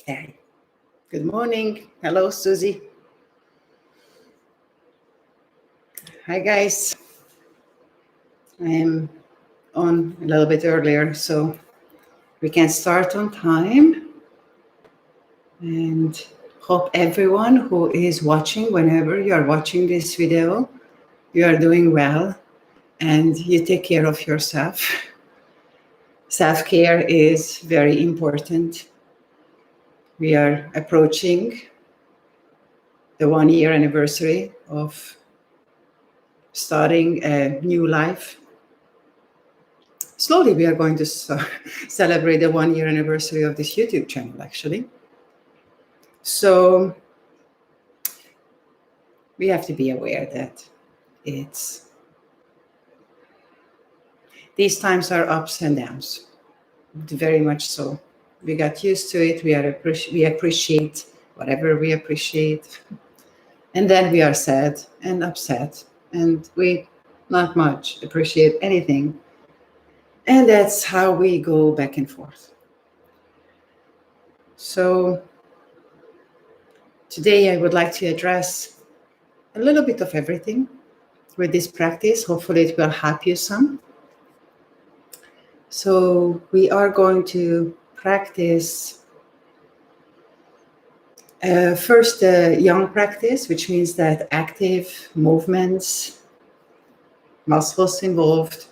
Okay. Good morning. Hello, Susie. Hi, guys. I am on a little bit earlier, so we can start on time. And hope everyone who is watching, whenever you are watching this video, you are doing well and you take care of yourself. Self-care is very important. We are approaching the 1-year anniversary of starting a new life. Slowly, we are going to celebrate the 1-year anniversary of this YouTube channel, actually. So we have to be aware that these times are ups and downs, very much so. We got used to it. We appreciate whatever we appreciate, and then we are sad and upset, and we not much appreciate anything, and that's how we go back and forth. So today I would like to address a little bit of everything with this practice. Hopefully it will help you some. So we are going to practice first the yang practice, which means that active movements, muscles involved,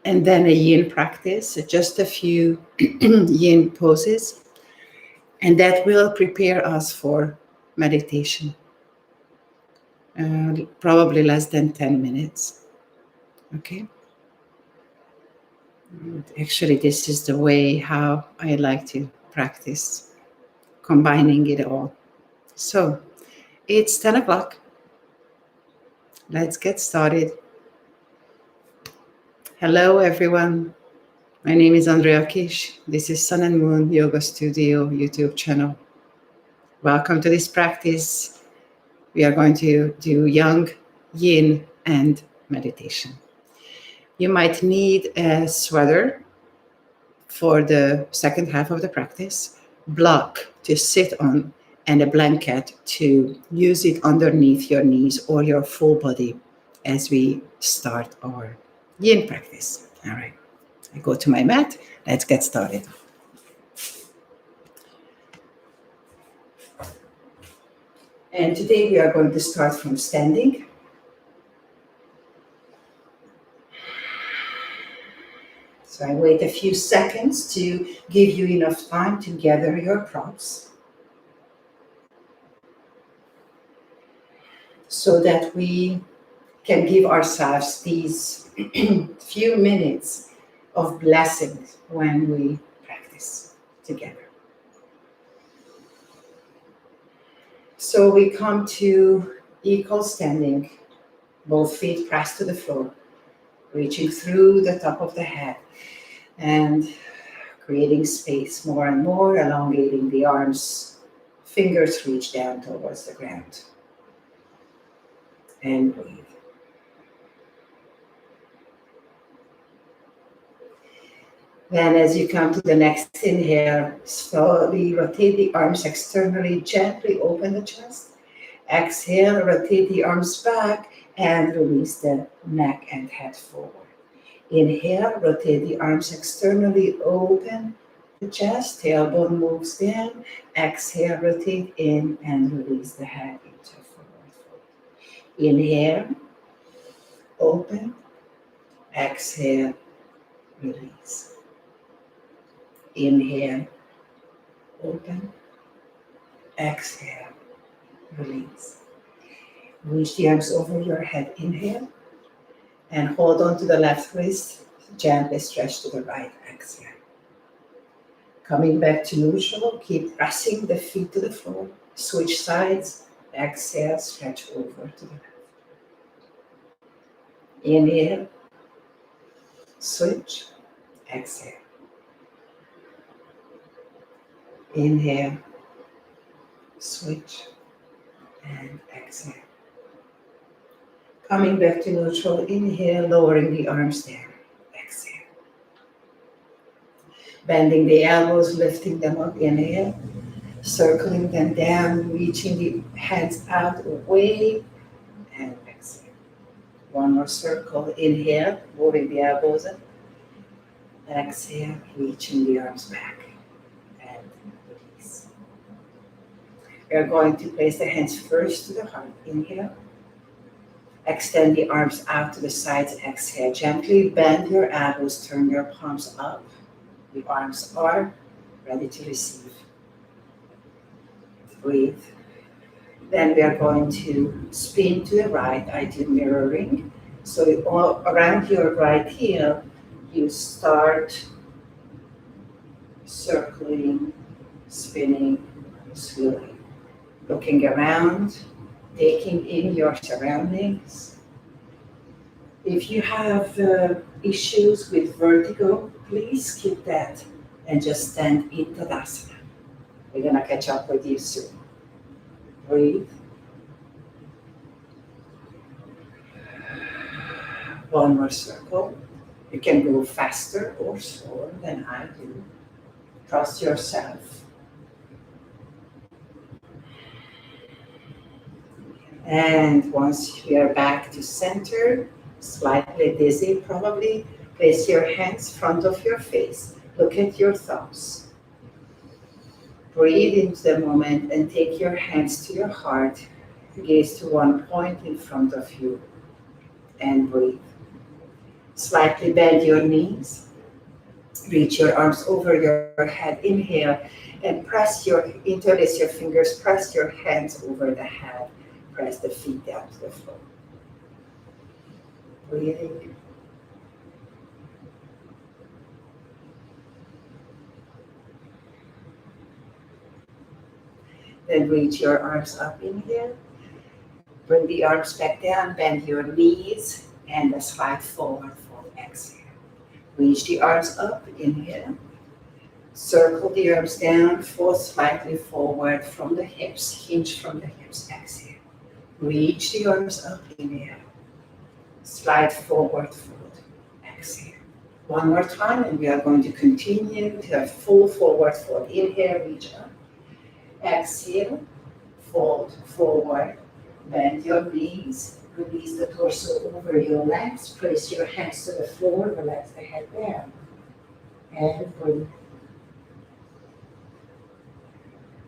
and then a yin practice, just a few yin poses, and that will prepare us for meditation. Probably less than 10 minutes. Okay. Actually, this is the way how I like to practice, combining it all. So it's 10 o'clock. Let's get started. Hello, everyone. My name is Andrea. This is Sun and Moon Yoga Studio YouTube channel. Welcome to this practice. We are going to do yang, yin, and meditation. You might need a sweater for the second half of the practice, block to sit on, and a blanket to use it underneath your knees or your full body as we start our yin practice. All right, I go to my mat. Let's get started. And today we are going to start from standing. So I wait a few seconds to give you enough time to gather your props so that we can give ourselves these few minutes of blessings when we practice together. So we come to equal standing, both feet pressed to the floor, reaching through the top of the head and creating space more and more, elongating the arms, fingers reach down towards the ground. And breathe. Then as you come to the next inhale, slowly rotate the arms externally, gently open the chest. Exhale, rotate the arms back and release the neck and head forward. Inhale, rotate the arms externally, open the chest, tailbone moves down. Exhale, rotate in and release the head into forward fold. Inhale, open, exhale, release. Inhale, open, exhale, release. Reach the arms over your head, inhale, and hold on to the left wrist, gently stretch to the right, exhale. Coming back to neutral, keep pressing the feet to the floor, switch sides, exhale, stretch over to the left. Inhale, switch, exhale. Inhale, switch, and exhale. Coming back to neutral, inhale, lowering the arms down, exhale. Bending the elbows, lifting them up, inhale. Circling them down, reaching the hands out away, and exhale. One more circle. Inhale, moving the elbows up. Exhale, reaching the arms back and release. We are going to place the hands first to the heart. Inhale. Extend the arms out to the sides. Exhale. Gently bend your elbows. Turn your palms up. The arms are ready to receive. Breathe. Then we are going to spin to the right. I do mirroring. So all around your right heel, you start circling, spinning slowly. Looking around, taking in your surroundings. If you have issues with vertigo, please skip that and just stand in Tadasana. We're gonna catch up with you soon. Breathe. One more circle. You can go faster or slower than I do. Trust yourself. And once we are back to center, slightly dizzy probably, place your hands front of your face. Look at your thumbs. Breathe into the moment and take your hands to your heart. Gaze to one point in front of you and breathe. Slightly bend your knees. Reach your arms over your head. Inhale and interlace your fingers, press your hands over the head. Press the feet down to the floor. Breathing. Then reach your arms up. Inhale. Bring the arms back down, bend your knees, and slide forward for exhale. Reach the arms up. Inhale. Circle the arms down, fall slightly forward from the hips, hinge from the hips. Exhale. Reach the arms up. Inhale. Slide forward, fold. Exhale. One more time, and we are going to continue to a full forward fold. Inhale, reach up. Exhale, fold forward. Bend your knees. Release the torso over your legs. Place your hands to the floor. Relax the head down. And breathe.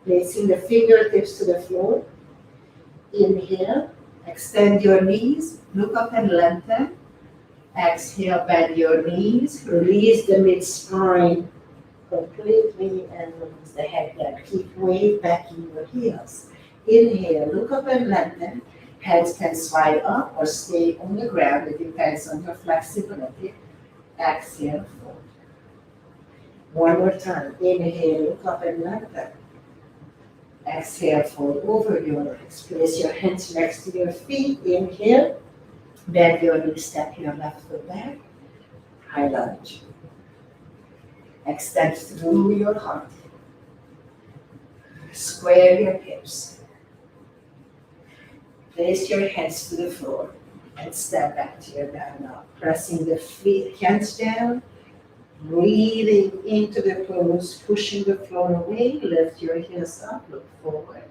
Placing the fingertips to the floor. Inhale. Extend your knees. Look up and lengthen. Exhale, bend your knees. Release the mid-spine completely and release the head down. Keep weight back in your heels. Inhale, look up and lengthen. Hands can slide up or stay on the ground. It depends on your flexibility. Exhale, fold. One more time. Inhale, look up and lengthen. Exhale, fold over your legs. Place your hands next to your feet. Inhale. Bend your knees, step your left foot back. High lunge. Extend through your heart. Square your hips. Place your hands to the floor and step back to your down dog. Pressing the feet, hands down. Breathing into the pose, pushing the floor away. Lift your heels up, look forward.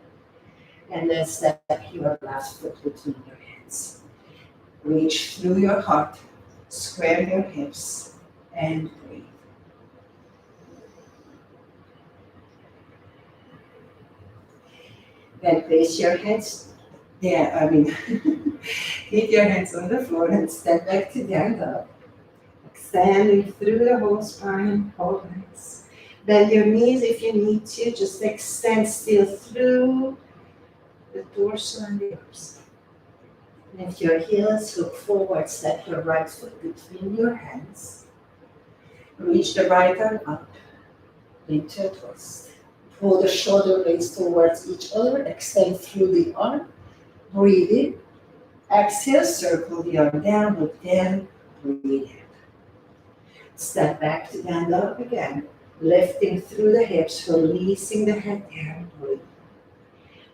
And then step your left foot between your hands. Reach through your heart, square your hips, and breathe. Then place your hands keep your hands on the floor and step back to down dog. Extending through the whole spine, whole legs. Bend your knees if you need to, just extend still through the torso and the arms. Lift your heels, look forward, step your right foot between your hands. Reach the right arm up into a twist. Pull the shoulder blades towards each other, extend through the arm. Breathe in. Exhale, circle the arm down, look down, breathe in. Step back to stand up again, lifting through the hips, releasing the head down, breathe.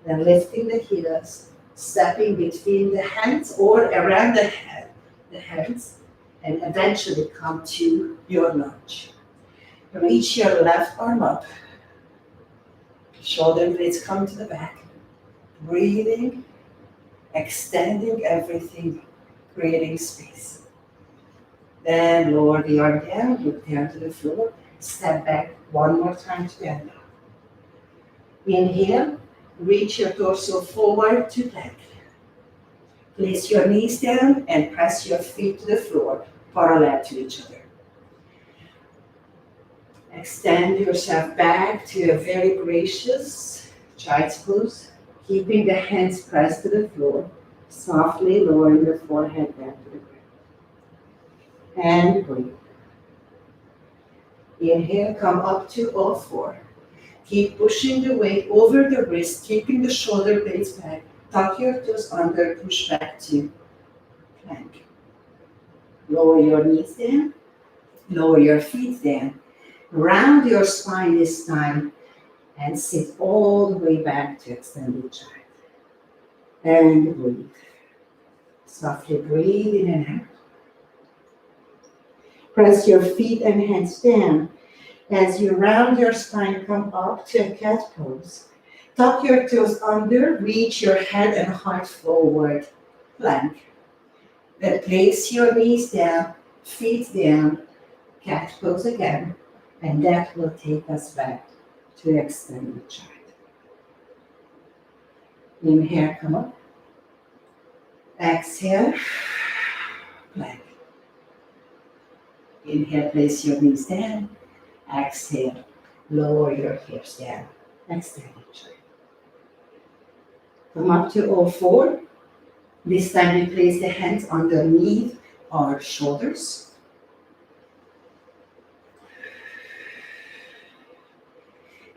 Then lifting the heels, stepping between the hands or around the hands, and eventually come to your lunge. Reach your left arm up. Shoulder blades come to the back. Breathing, extending everything, creating space. Then lower the arm down, look down to the floor, step back one more time to stand up. Inhale, reach your torso forward to plank. Place your knees down and press your feet to the floor, parallel to each other. Extend yourself back to a very gracious child's pose, keeping the hands pressed to the floor, softly lowering the forehead down to the ground. And breathe. Inhale, come up to all four. Keep pushing the weight over the wrist, keeping the shoulder blades back. Tuck your toes under, push back to plank. Lower your knees down, lower your feet down. Round your spine this time and sit all the way back to extended child. And breathe. Softly breathe in and out. Press your feet and hands down. As you round your spine, come up to a cat pose. Tuck your toes under, reach your head and heart forward, plank. Then place your knees down, feet down, cat pose again, and that will take us back to extended child. Inhale, come up. Exhale, plank. Inhale, place your knees down. Exhale, lower your hips down. Extended child. Come up to all four. This time we place the hands underneath our shoulders.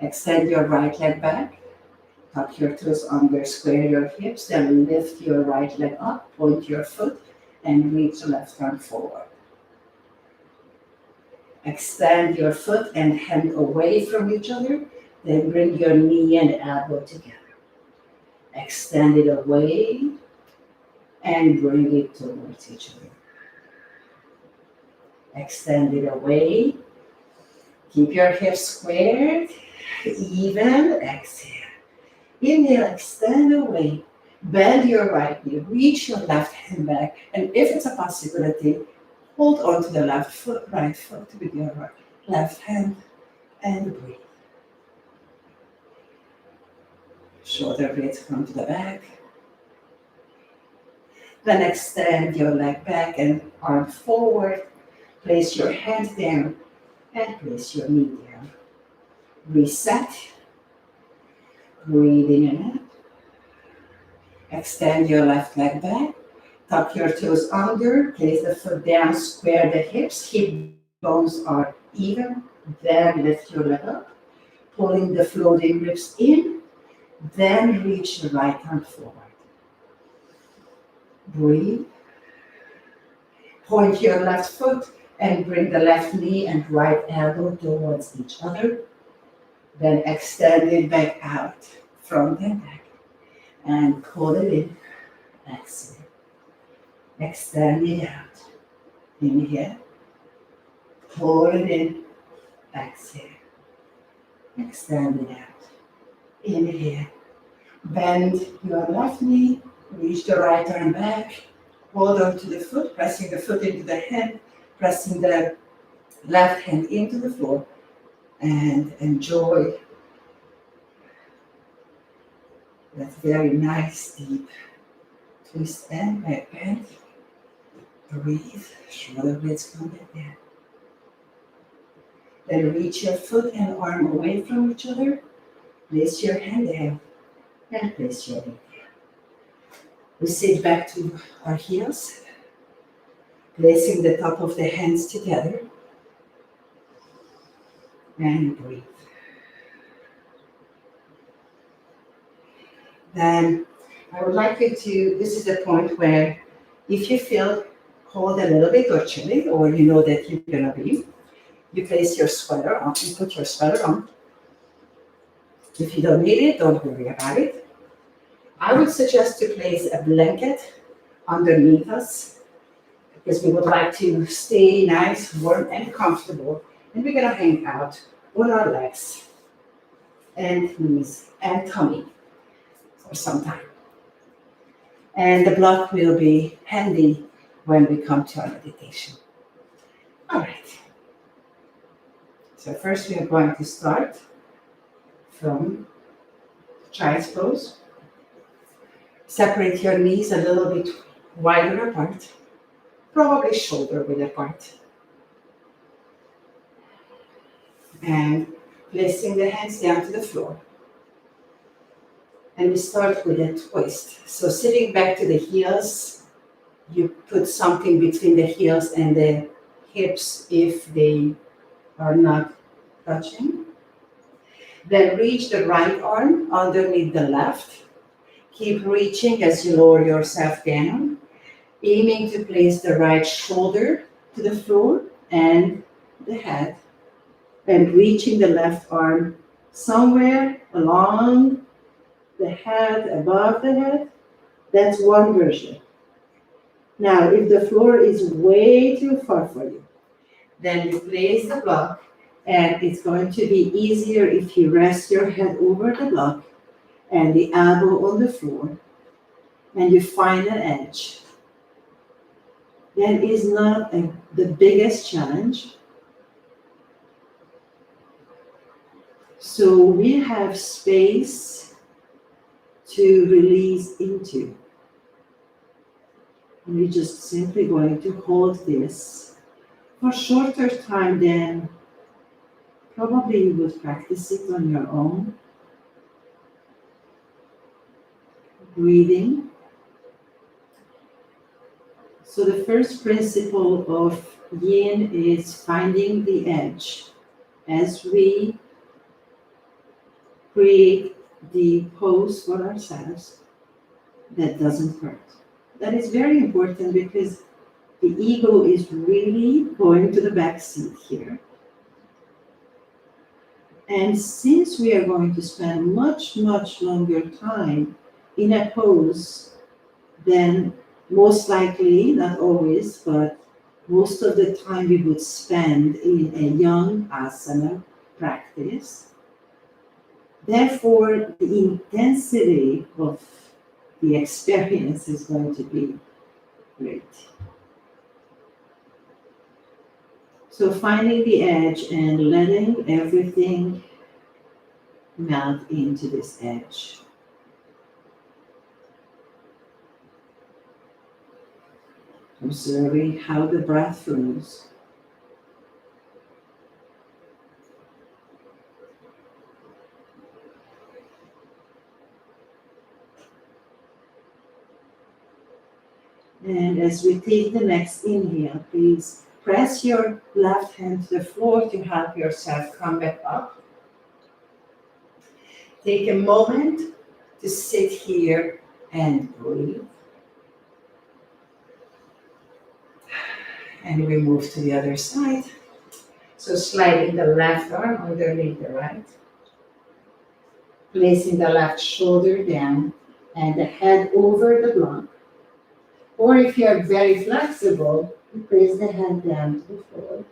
Extend your right leg back. Tuck your toes under, square your hips, then lift your right leg up, point your foot, and reach the left arm forward. Extend your foot and hand away from each other, then bring your knee and elbow together. Extend it away and bring it towards each other. Extend it away. Keep your hips squared, even. Exhale. Inhale, extend away. Bend your right knee, reach your left hand back, and if it's a possibility, hold on to the left foot, right foot with your left hand, and breathe. Shoulder blades come to the back. Then extend your leg back and arm forward. Place your hand down and place your knee down. Reset. Breathe in and out. Extend your left leg back. Tuck your toes under. Place the foot down. Square the hips. Hip bones are even. Then lift your leg up. Pulling the floating ribs in. Then reach the right arm forward. Breathe. Point your left foot and bring the left knee and right elbow towards each other. Then extend it back out, front and back. And pull it in. Exhale. Extend it out. Inhale. Pull it in. Exhale. Extend it out. Inhale. Bend your left knee. Reach the right arm back. Hold on to the foot, pressing the foot into the hand, pressing the left hand into the floor, and enjoy that very nice deep twist and back bend. Breathe, shoulder blades come back down. Then reach your foot and arm away from each other. Place your hand down and place your knee down. We sit back to our heels, placing the top of the hands together, and breathe. Then I would like you to, this is the point where if you feel cold a little bit or chilly, or you know that you're gonna be, you place your sweater on, you put your sweater on. If you don't need it, don't worry about it. I would suggest to place a blanket underneath us because we would like to stay nice, warm, and comfortable. And we're gonna hang out on our legs. and knees and tummy for some time. And the block will be handy when we come to our meditation. All right. So first we are going to start from Child's Pose. Separate your knees a little bit wider apart, probably shoulder width apart. And placing the hands down to the floor. And we start with a twist. So sitting back to the heels, you put something between the heels and the hips if they are not touching. Then reach the right arm underneath the left. Keep reaching as you lower yourself down, aiming to place the right shoulder to the floor and the head, and reaching the left arm somewhere along the head, above the head. That's one version. Now, if the floor is way too far for you, then you place the block, and it's going to be easier if you rest your head over the block and the elbow on the floor, and you find an edge. That is not the biggest challenge. So we have space to release into. And we're just simply going to hold this for shorter time than probably you would practice it on your own. Breathing. So the first principle of yin is finding the edge as we create the pose for ourselves that doesn't hurt. That is very important because the ego is really going to the back seat here. And since we are going to spend much, much longer time in a pose than most likely, not always, but most of the time we would spend in a yang asana practice, therefore the intensity of the experience is going to be great. So finding the edge and letting everything melt into this edge. Observing how the breath flows. And as we take the next inhale, please press your left hand to the floor to help yourself come back up. Take a moment to sit here and breathe. And we move to the other side. So sliding the left arm underneath the right. Placing the left shoulder down and the head over the block. Or if you are very flexible, you place the head down to the floor.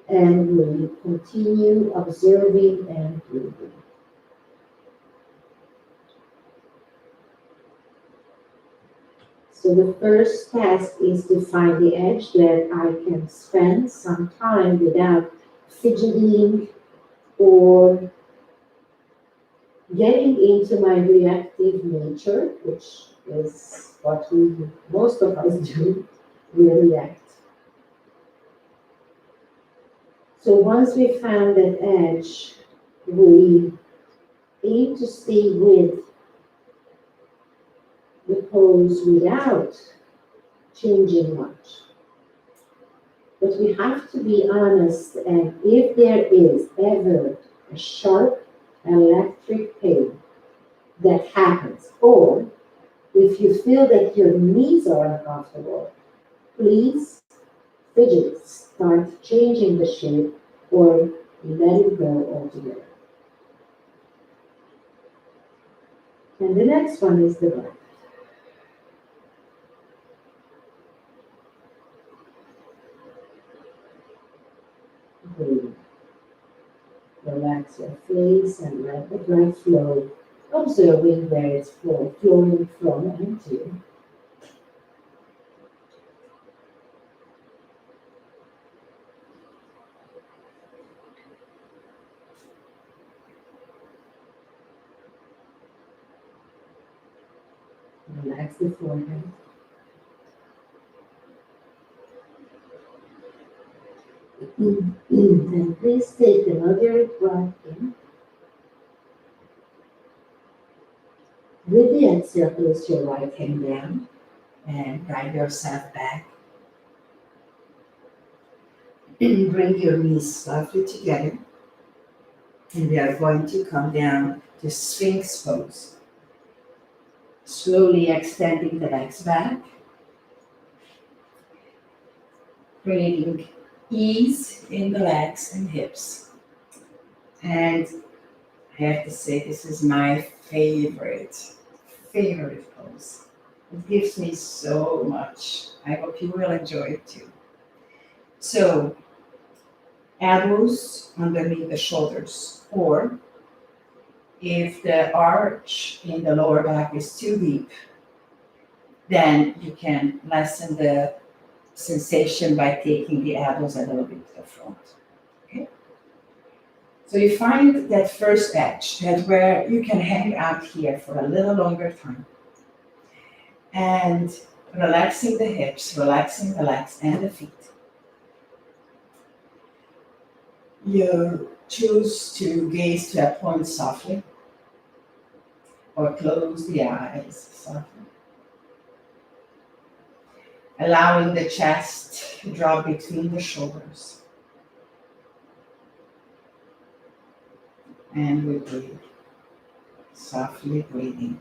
And we continue observing and breathing. So the first task is to find the edge that I can spend some time without fidgeting or getting into my reactive nature, which is what most of us do, we react. So once we found that edge, we aim to stay with the pose without changing much. But we have to be honest, and if there is ever a sharp electric pain that happens, or if you feel that your knees are uncomfortable, please fidget, start changing the shape, or let it go altogether. And the next one is the breath. Breathe. Relax your face and let the breath flow, observing where it's flowing from and to. Relax the forehead. And please take another breath in. With the exhale, place your right hand down and guide yourself back. Bring your knees softly together. And we are going to come down to Sphinx Pose. Slowly extending the legs back. Creating ease in the legs and hips. And I have to say, this is my favorite pose. It gives me so much. I hope you will enjoy it too. So, elbows underneath the shoulders, or if the arch in the lower back is too deep, then you can lessen the sensation by taking the elbows a little bit to the front. Okay? So you find that first edge, that where you can hang out here for a little longer time. And relaxing the hips, relaxing the legs and the feet. You choose to gaze to a point softly, or close the eyes softly. Allowing the chest to drop between the shoulders. And we breathe, softly breathing.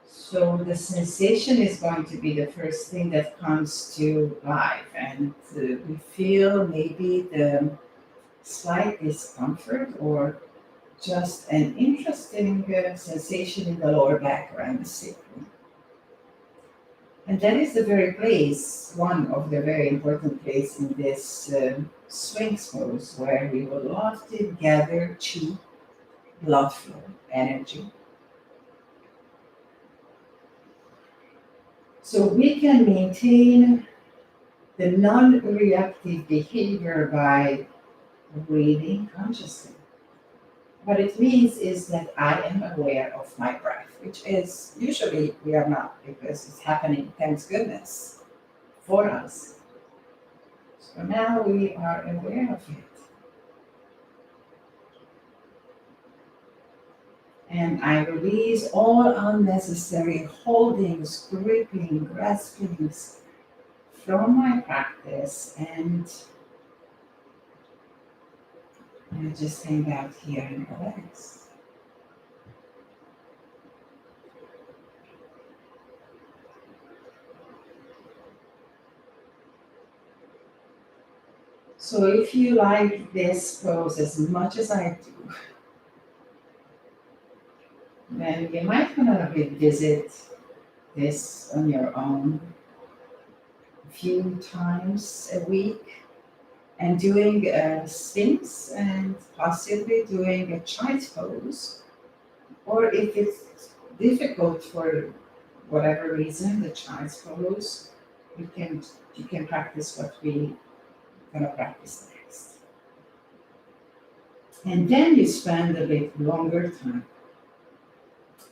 So the sensation is going to be the first thing that comes to life, and we feel maybe the slight discomfort or just an interesting sensation in the lower back around the sacrum. And that is the very place, one of the very important places in this Sphinx pose, where we will love to gather chi, blood flow, energy. So we can maintain the non-reactive behavior by breathing consciously. What it means is that I am aware of my breath, which is usually we are not, because it's happening, thanks goodness, for us. So now we are aware of it. And I release all unnecessary holdings, gripping, graspings from my practice, and I just hang out here and relax. So if you like this pose as much as I do, then you might want to revisit this on your own a few times a week, and doing a Sphinx and possibly doing a Child's Pose. Or if it's difficult for whatever reason, the Child's Pose, you can practice what we're going to practice next. And then you spend a bit longer time,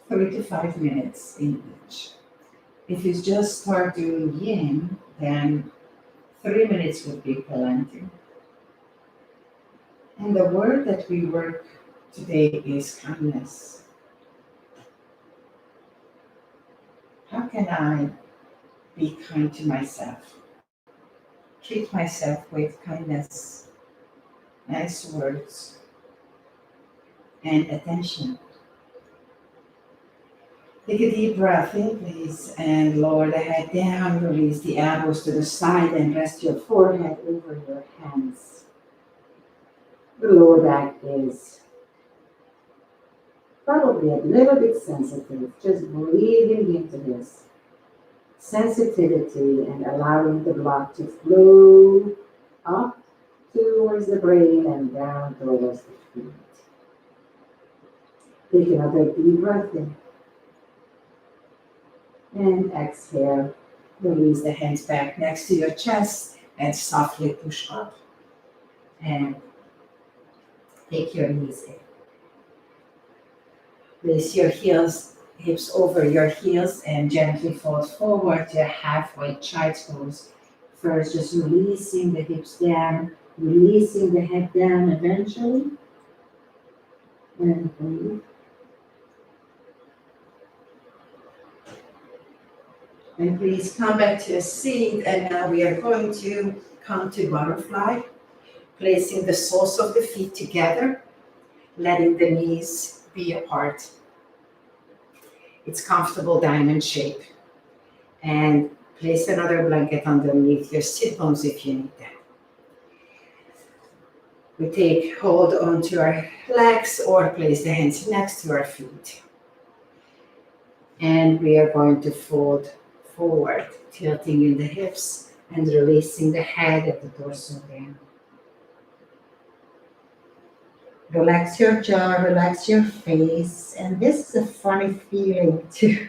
3 to 5 minutes in each. If you just start doing yin, then 3 minutes would be plenty. And the word that we work today is kindness. How can I be kind to myself? Treat myself with kindness, nice words, and attention. Take a deep breath in, please, and lower the head down. Release the elbows to the side and rest your forehead over your hands. The lower back is probably a little bit sensitive, just breathing into this sensitivity and allowing the blood to flow up towards the brain and down towards the feet. Take another deep breath in and exhale. Release the hands back next to your chest and softly push up. And take your knees in. Place your hips over your heels and gently fold forward to a halfway child's pose. First, just releasing the hips down, releasing the head down eventually. And breathe. And please come back to a seat. And now we are going to come to butterfly, placing the soles of the feet together, letting the knees be apart. It's comfortable diamond shape. And place another blanket underneath your sit bones if you need that. We take hold onto our legs or place the hands next to our feet. And we are going to fold forward, tilting in the hips and releasing the head at the torso down. Relax your jaw, relax your face, and this is a funny feeling to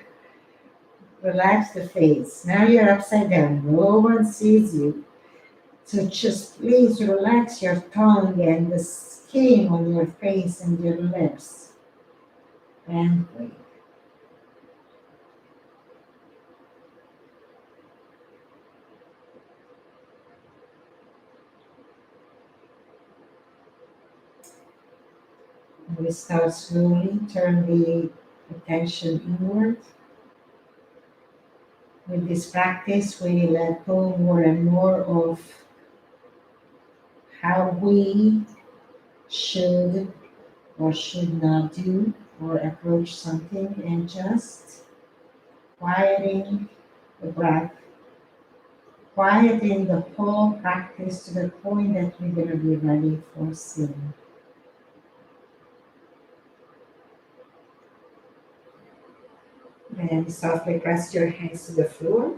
relax the face. Now you're upside down, no one sees you. So just please relax your tongue and the skin on your face and your lips. And breathe. We start slowly, turn the attention inward. With this practice, we let go more and more of how we should or should not do or approach something and just quieting the breath, quieting the whole practice to the point that we're going to be ready for sitting. And softly press your hands to the floor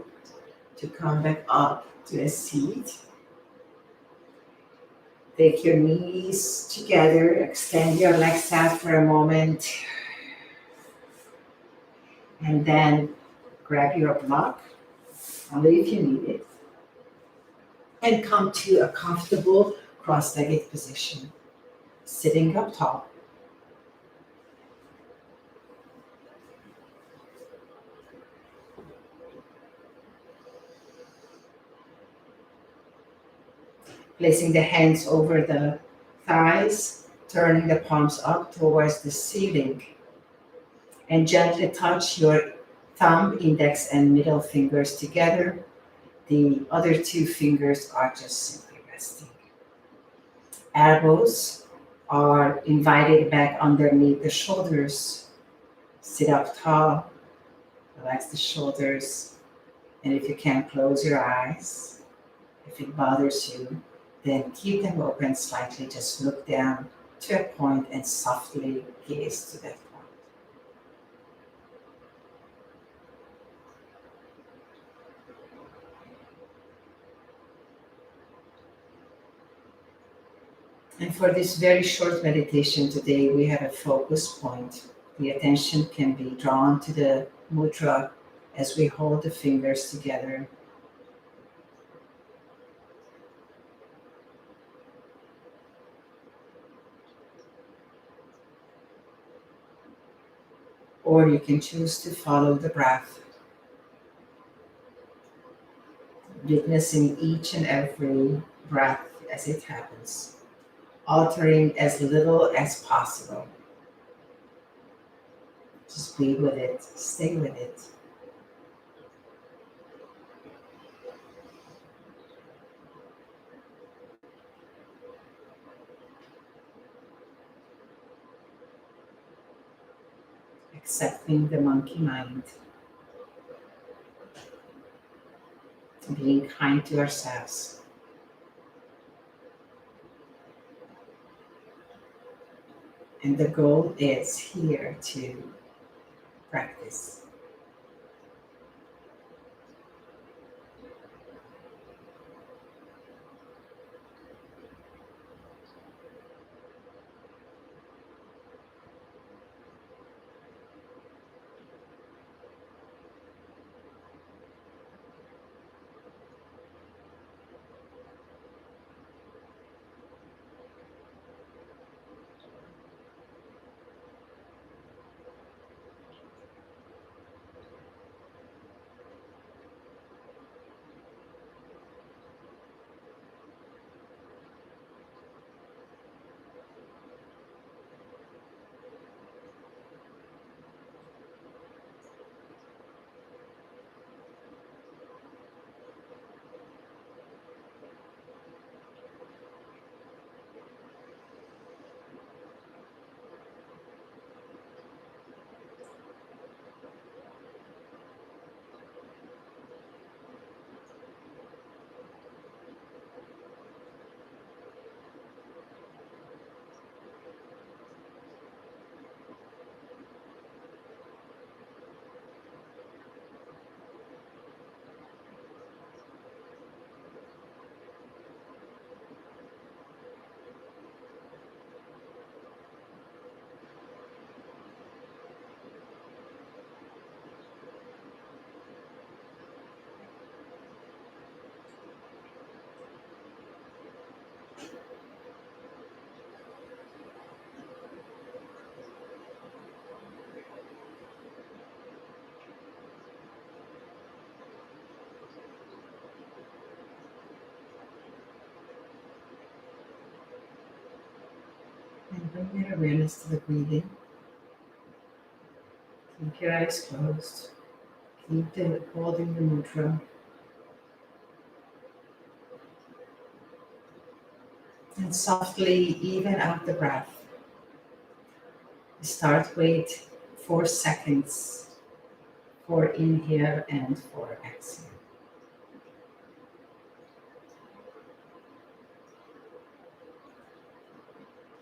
to come back up to a seat. Take your knees together, extend your legs out for a moment, and then grab your block, only if you need it, and come to a comfortable cross-legged position, sitting up tall. Placing the hands over the thighs, turning the palms up towards the ceiling, and gently touch your thumb, index, and middle fingers together. The other two fingers are just simply resting. Elbows are invited back underneath the shoulders. Sit up tall, relax the shoulders, and if you can, close your eyes. If it bothers you, then keep them open slightly. Just look down to a point and softly gaze to that point. And for this very short meditation today, we have a focus point. The attention can be drawn to the mudra as we hold the fingers together. Or you can choose to follow the breath, witnessing each and every breath as it happens, altering as little as possible. Just be with it, stay with it. Accepting the monkey mind, being kind to ourselves. And the goal is here to practice. And bring your awareness to the breathing. Keep your eyes closed. Holding the mudra. And softly even out the breath. Start, wait 4 seconds for inhale and for exhale.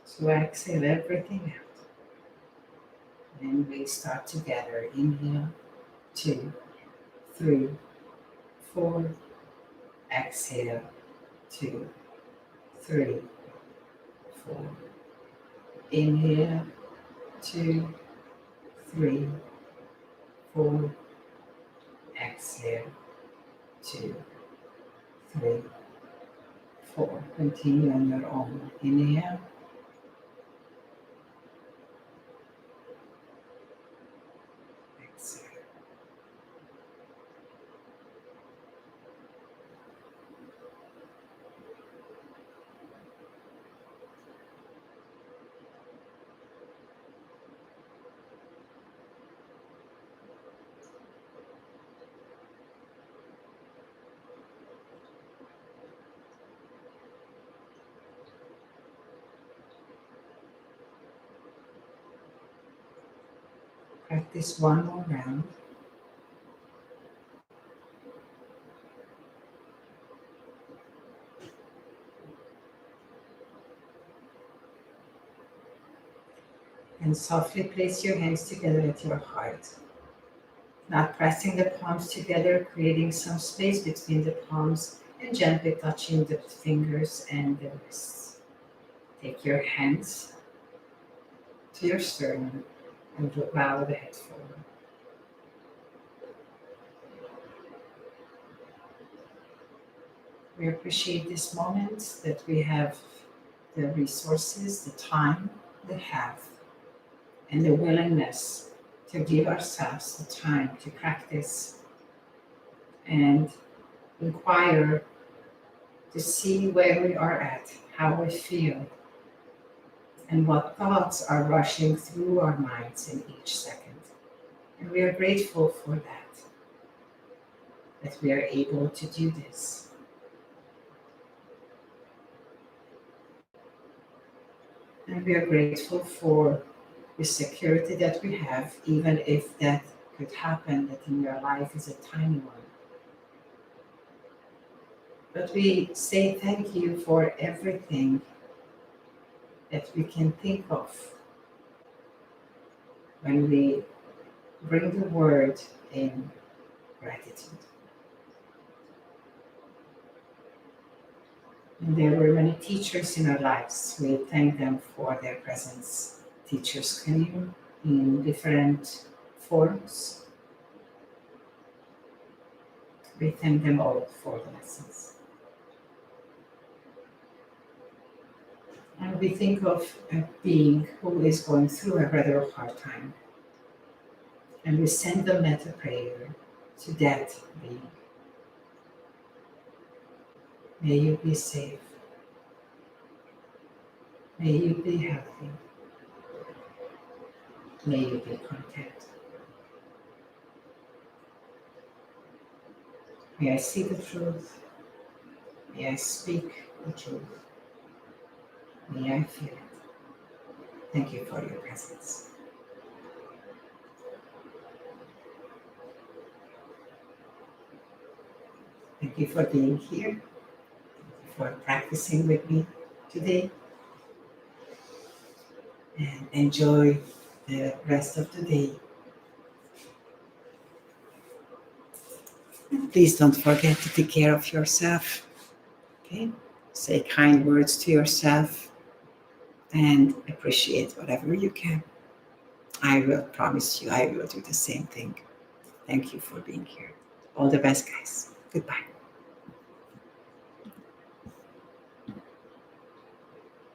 So exhale everything out. And we start together. Inhale, 2, 3, 4. Exhale, 2, 3, 4. Inhale, 2, 3, 4. Exhale, 2, 3, 4. Continue on your own. Inhale. Exhale. Practice one more round. And softly place your hands together at your heart. Not pressing the palms together, creating some space between the palms and gently touching the fingers and the wrists. Take your hands to your sternum and bow the head forward. We appreciate this moment that we have the resources, the time we have, and the willingness to give ourselves the time to practice and inquire to see where we are at, how we feel, and what thoughts are rushing through our minds in each second. And we are grateful for that we are able to do this. And we are grateful for the security that we have, even if that could happen, that in your life is a tiny one. But we say thank you for everything that we can think of when we bring the word in gratitude. And there were many teachers in our lives. We thank them for their presence. Teachers came in different forms. We thank them all for the lessons. And we think of a being who is going through a rather hard time. And we send the metta prayer to that being. May you be safe. May you be healthy. May you be content. May I see the truth. May I speak the truth. May I feel it. Thank you for your presence. Thank you for being here. Thank you for practicing with me today. And enjoy the rest of the day. And please don't forget to take care of yourself. Okay? Say kind words to yourself and appreciate whatever you can. I will promise you, I will do the same thing. Thank you for being here. All the best, guys. Goodbye.